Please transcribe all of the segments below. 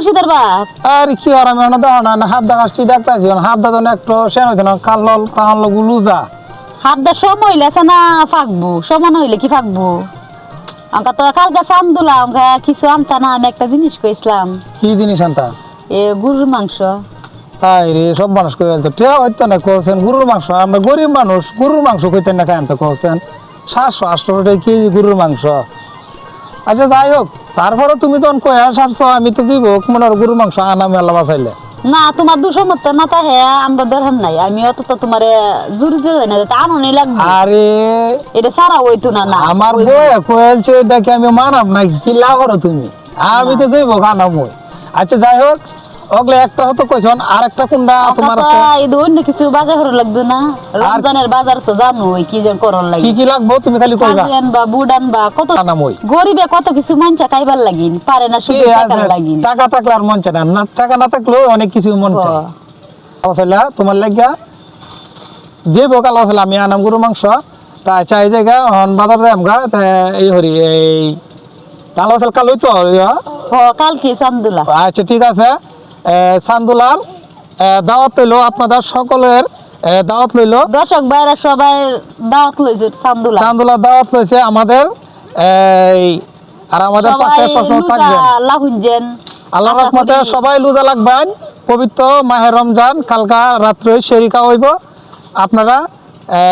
মুর্শিদের বাপ আরে কি আর আমি দাও না হাত দা কাজটি দেখতেছি হাত দা তো একটু সেন হইছে না কাল লুজা হাত দা সময় হইলেছে না ফাঁকবো সমান হইলে কি ফাঁকবো আমাকে তো কালকে চান দিলাম আমাকে কিছু আনতা না আমি একটা জিনিস কইছিলাম কি জিনিস আনতা গরুর মাংস তাই রে সব মানুষ কই বলতো টিয়া হইতো না কোছেন গরুর মাংস আমরা গরিব মানুষ গরুর মাংস কইতেন না খাইতে কোছেন 700-800 টাকা কেজি গরুর মাংস আচ্ছা যাই হোক তারপরে তুমি তখন কয়া সারছো আমি তো দিব মনে গরুর মাংস আনা মেলা বাঁচাইলে না তোমার দুশো মতো না তা হ্যাঁ আমরা দরকার নাই আমি অত তো তোমার জুড়ি দিয়ে যাই না আনো নেই লাগবে আরে এটা সারা হইতো না না আমার বই কয়েলছে এটাকে আমি মানাব নাকি কি লাভ করো তুমি আমি তো যাইবো খানা মই আচ্ছা যাই হোক ওগুলো একটা হতো কইছন আর একটা কোনটা তোমার এই অন্য কিছু বাজার করা লাগবে না রমজানের বাজার তো জানো কি যে করার লাগে কি কি লাগবে তুমি খালি কইবা কাজেন বা বুডান বা কত খানা মই গরিবে কত কিছু মানচা খাইবার লাগিন পারে না শুধু টাকার লাগিন টাকা থাকলে আর মন চায় না টাকা না থাকলেও অনেক কিছু মন চায় আসলে তোমার লাগিয়া যে বোকাল আসলে আমি আনাম গরু মাংস তা চাই জায়গা হন বাজার যাম গা এই হরি এই তাহলে আসলে কাল হইতো কালকে চান্দুলা আচ্ছা ঠিক আছে চান্দুলার দাওয়াত লইলো আপনাদের সকলের দাওয়াত লইলো দর্শক ভাইরা সবাই দাওয়াত লইছে চান্দুলা চান্দুলার দাওয়াত লইছে আমাদের এই আর আমাদের পাশে সবসময় থাকবেন লাহুনজেন আল্লাহর রহমতে সবাই লুজা লাগবেন পবিত্র মাহে রমজান কালকা রাত্রে শরিকা হইব আপনারা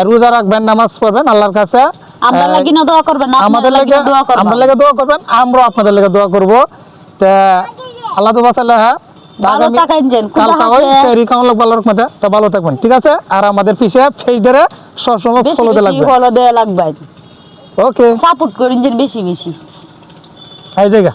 রোজা রাখবেন নামাজ পড়বেন আল্লাহর কাছে আমরা লাগি না দোয়া করবেন আমাদের লাগি দোয়া করবেন আমরা লাগি দোয়া করবেন আমরা আপনাদের লাগি দোয়া করব তে আল্লাহ তো বাঁচালে হ্যাঁ ভালো থাকেন যেন কালকা ওই শরিকা আল্লাহ আল্লাহর রহমতে তো ভালো থাকবেন ঠিক আছে আর আমাদের পিছে ফেস ধরে সবসময় ফলো দেয়া লাগবে ফলো দেয়া লাগবে ওকে সাপোর্ট করেন যেন বেশি বেশি এই জায়গা